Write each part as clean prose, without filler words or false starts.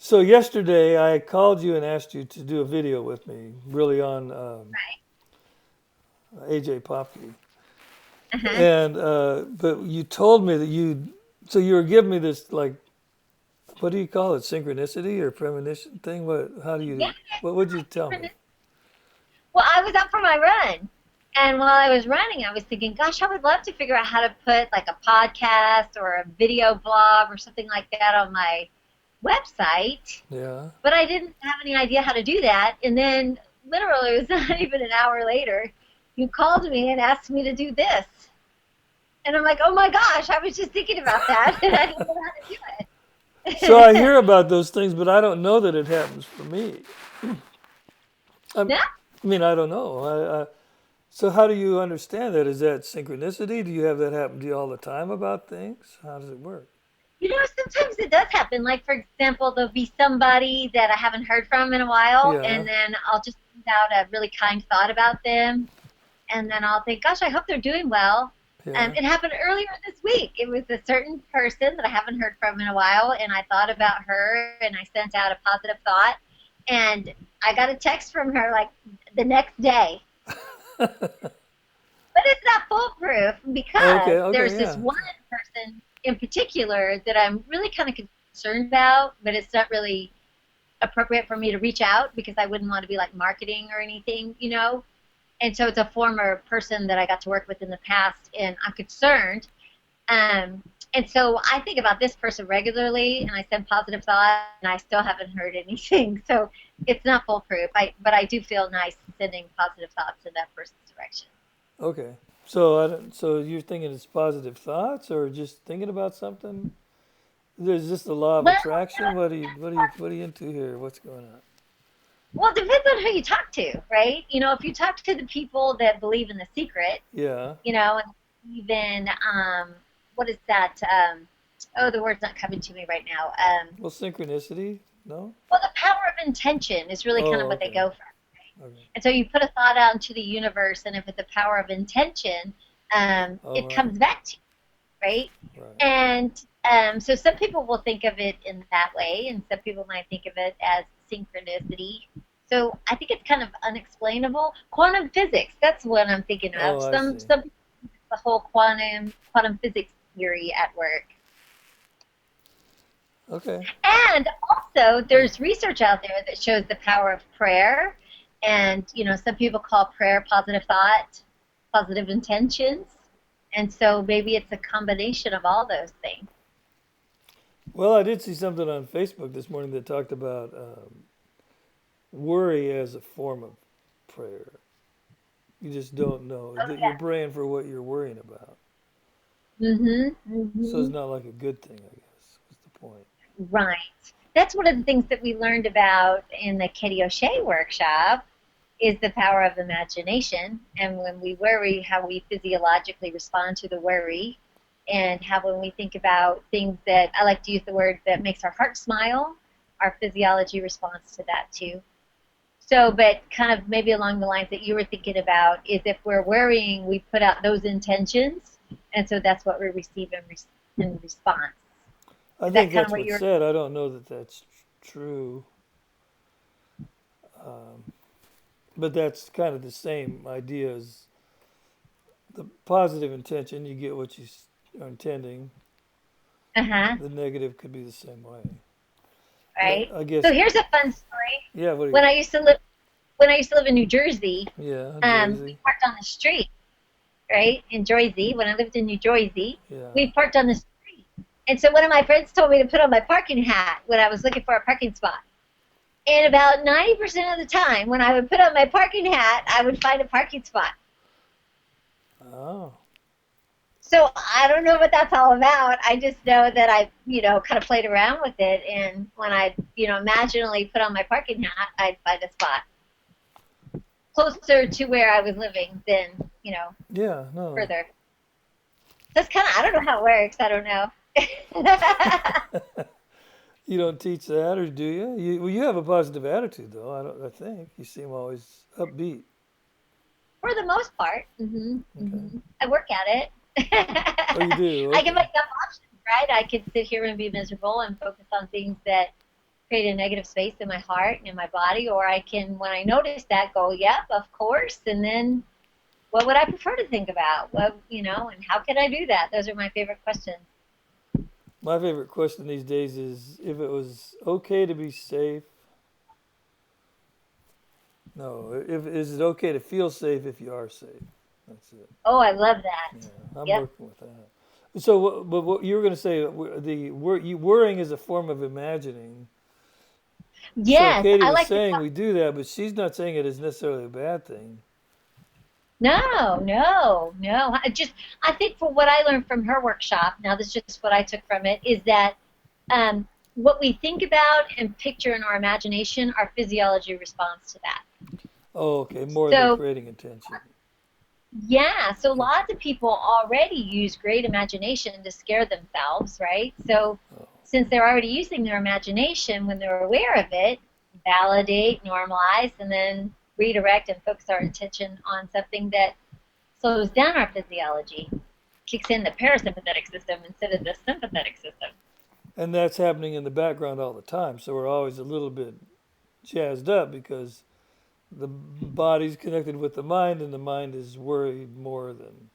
So yesterday I called you and asked you to do a video with me, really on Right. AJ Popke. Uh-huh. And but you told me that so you were giving me this like, what do you call it, synchronicity or premonition thing? How do Yeah, you, what would you tell yeah. me? Well, I was out for my run. And while I was running, I was thinking, gosh, I would love to figure out how to put like a podcast or a video blog or something like that on my website. Yeah. But I didn't have any idea how to do that. And then literally, it was not even an hour later, you called me and asked me to do this. And I'm like, oh my gosh, I was just thinking about that and I didn't know how to do So I it. hear about those things, but I don't know that it happens for me. No, I mean, I don't know. So how do you understand that? Is that synchronicity? Do you have that happen to you all the time about things? How does it work? sometimes it does happen. Like, for example, there'll be somebody that I haven't heard from in a while, Yeah. and then I'll just send out a really kind thought about them. And then I'll think, gosh, I hope they're doing well. Yeah. It happened earlier this week. It was a certain person that I haven't heard from in a while, and I thought about her and I sent out a positive thought. And I got a text from her like the next day. But it's not foolproof because Okay. Okay. there's this Yeah. one person in particular that I'm really kind of concerned about, but it's not really appropriate for me to reach out because I wouldn't want to be like marketing or anything. And so it's a former person that I got to work with in the past, and I'm concerned. Um, and so I think about this person regularly, and I send positive thoughts, and I still haven't heard anything. So it's not foolproof. But I do feel nice sending positive thoughts in that person's direction. Okay. So so you're thinking it's positive thoughts or just thinking about something? There's just the law of Well, attraction. What are you into here? What's going on? Well, it depends on who you talk to, right? If you talk to the people that believe in the secret, Yeah. and even what is that? Oh, the word's not coming to me right now. Well, synchronicity? No? Well, the power of intention is really kind of Oh, what they okay. go for. Okay. And so you put a thought out into the universe, and if it's the power of intention, All it right. comes back to you, right? Right. And so some people will think of it in that way, and some people might think of it as synchronicity. So I think it's kind of unexplainable. Quantum physics, that's what I'm thinking Oh, of. I Some see. some people think it's the whole quantum physics theory at work. Okay. And also, there's research out there that shows the power of prayer. And, some people call prayer positive thought, positive intentions. And so maybe it's a combination of all those things. Well, I did see something on Facebook this morning that talked about worry as a form of prayer. You just don't know Oh, that you're yeah. praying for what you're worrying about. So it's Mm-hmm. not like a good thing, I guess. What's the point? Right. That's one of the things that we learned about in the Katie O'Shea workshop is the power of imagination. And when we worry, how we physiologically respond to the worry, and how when we think about things that I like to use the word that makes our heart smile, our physiology responds to that too. So, but kind of maybe along the lines that you were thinking about is if we're worrying, we put out those intentions, and so that's what we receive in response. I Is that think kind of that's what what's you're? said. I don't know that that's true. Um, but that's kind of the same idea as the positive intention. You get what you are intending. Uh huh. The negative could be the same way. But Right. I So guess, here's a fun story. yeah, what do you When got? I used to live when I used to live in New Jersey, Yeah, we Jersey. parked on the street, right? In Jersey, when I lived in New Jersey, Yeah. we parked on the street. And so one of my friends told me to put on my parking hat when I was looking for a parking spot. And about 90% of the time, when I would put on my parking hat, I would find a parking spot. Oh, So I don't know what that's all about. I just know that I kind of played around with it. And when I imaginally put on my parking hat, I'd find a spot closer to where I was living than yeah, no. further. That's kind of, I don't know how it works. I don't know. You don't teach that, or do you? Well, you have a positive attitude, though. I don't. I think you seem always upbeat. For the most part. Okay. I work at it. Oh, you do. I give Okay. myself options, right? I could sit here and be miserable and focus on things that create a negative space in my heart and in my body, or I can, when I notice that, go, yep, of course, and then what would I prefer to think about? What, and how can I do that? Those are my favorite questions. My favorite question these days is if it was okay to be safe. No, if is it okay to feel safe if you are safe? That's it. Oh, I love that. Yeah, I'm Yep. working with that. So, but what you were going to say, worrying is a form of imagining. So Yes, Katie I was like to saying talk. we do that, but she's not saying it is necessarily a bad thing. No, no, no. I think for what I learned from her workshop, now this is just what I took from it, is that what we think about and picture in our imagination, our physiology responds to that. Oh, okay, more than So creating intention. yeah, so Okay. lots of people already use great imagination to scare themselves, right? So Oh, since they're already using their imagination when they're aware of it, validate, normalize, and then redirect and focus our attention on something that slows down our physiology, kicks in the parasympathetic system instead of the sympathetic system. and that's happening in the background all the time. So we're always a little bit jazzed up because the body's connected with the mind, and the mind is worried more than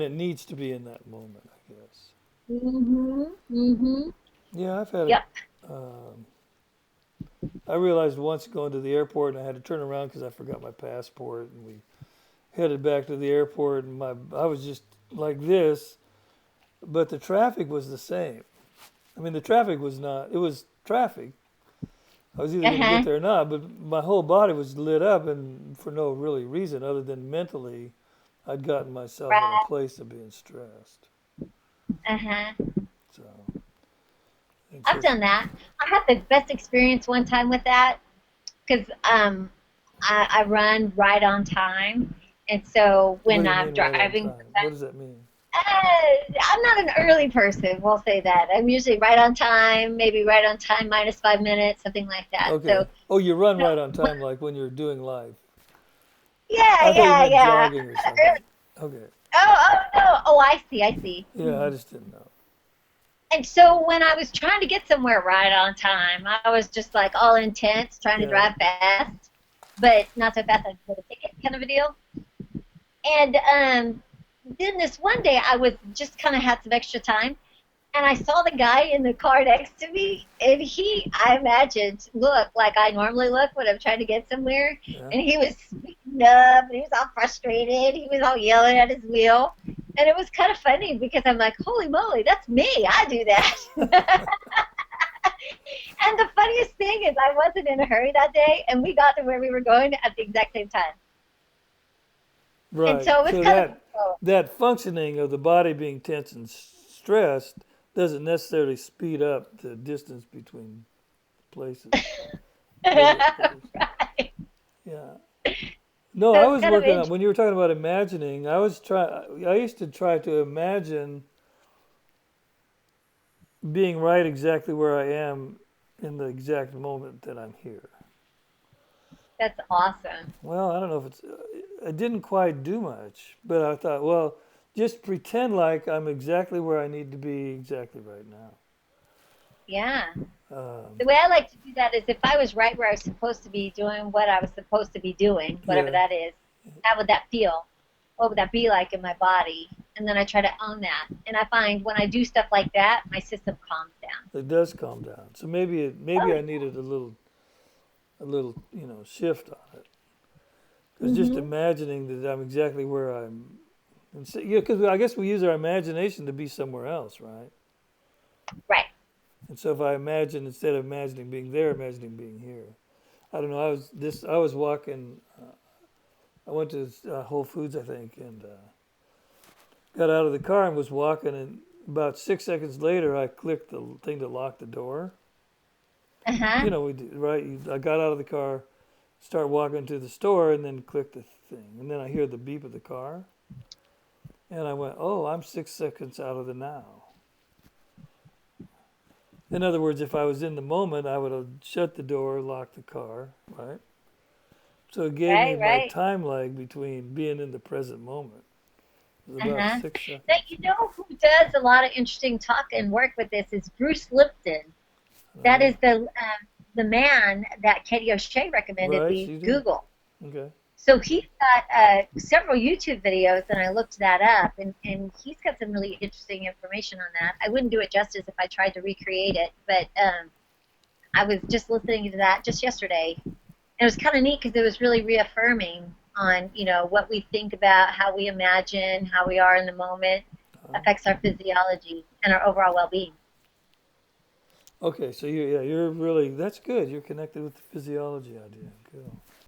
it needs to be in that moment, I guess. Mm-hmm. Mm-hmm. Yeah, I've had Yep. a. I realized once going to the airport, and I had to turn around because I forgot my passport, and we headed back to the airport, and I was just like this, but the traffic was the same. I mean, the traffic was not. It was traffic. I was either going to get Uh-huh. there or not, but my whole body was lit up, and for no really reason other than mentally, I'd gotten myself in a Right. place of being stressed. Uh-huh. So it's I've just. done that. I had the best experience one time with that because I run right on time. And so What when do you I'm mean right on driving, time? What does that mean? I'm not an early person, we'll say that. I'm usually right on time, maybe right on time minus 5 minutes, something like that. Okay. Oh, you run So, right on time, like when you're doing live. yeah, I thought you yeah, meant yeah. jogging or something. Okay. Oh, no. Oh, I see, I see. Yeah, I just didn't know. And so when I was trying to get somewhere right on time, I was just like all intense, trying to Yeah. drive fast, but not so fast I'd get a ticket kind of a deal. And then this one day I was just kind of had some extra time, and I saw the guy in the car next to me, and I imagined, looked like I normally look when I'm trying to get somewhere. Yeah. And he was speeding up, and he was all frustrated. He was all yelling at his wheel. And it was kind of funny because I'm like, holy moly, that's me. I do that. And the funniest thing is, I wasn't in a hurry that day, and we got to where we were going at the exact same time. And Right. so it was So kind of that functioning of the body being tense and stressed doesn't necessarily speed up the distance between places, does it? right. Yeah. No, So I it's was kind of working on interesting. when you were talking about imagining. I used to try to imagine being right exactly where I am in the exact moment that I'm here. That's awesome. Well, I don't know if it's. I didn't quite do much, but I thought, well, just pretend like I'm exactly where I need to be exactly right now. Yeah. Um, The way I like to do that is if I was right where I was supposed to be doing what I was supposed to be doing, whatever yeah, that is, how would that feel? What would that be like in my body? And then I try to own that. And I find when I do stuff like that, my system calms down. it does calm down. So maybe Oh, I needed a little shift on it. yeah. Because just Mm-hmm. imagining that I'm exactly where I'm, and so, yeah, because I guess we use our imagination to be somewhere else, right? Right. And so if I imagine instead of imagining being there, imagining being here. I don't know. I was walking. I went to Whole Foods, I think, and got out of the car and was walking. And about 6 seconds later, I clicked the thing to lock the door. Uh-huh. We do, right? I got out of the car, start walking to the store, and then click the thing. And then I hear the beep of the car, and I went, "Oh, I'm 6 seconds out of the now." In other words, if I was in the moment, I would have shut the door, locked the car, right? So it gave me Right, my right. time lag between being in the present moment. It was about Uh-huh. six Now, seconds. you know who does a lot of interesting talk and work with this is Bruce Lipton. That is the man that Katie O'Shea recommended Right, we she did. Google. Okay. So he's got several YouTube videos, and I looked that up, and he's got some really interesting information on that. I wouldn't do it justice if I tried to recreate it, but I was just listening to that just yesterday, and it was kind of neat because it was really reaffirming on what we think about, how we imagine, how we are in the moment Uh, affects our physiology and our overall well-being. okay, so you're really, that's good. You're connected with the physiology idea. Good.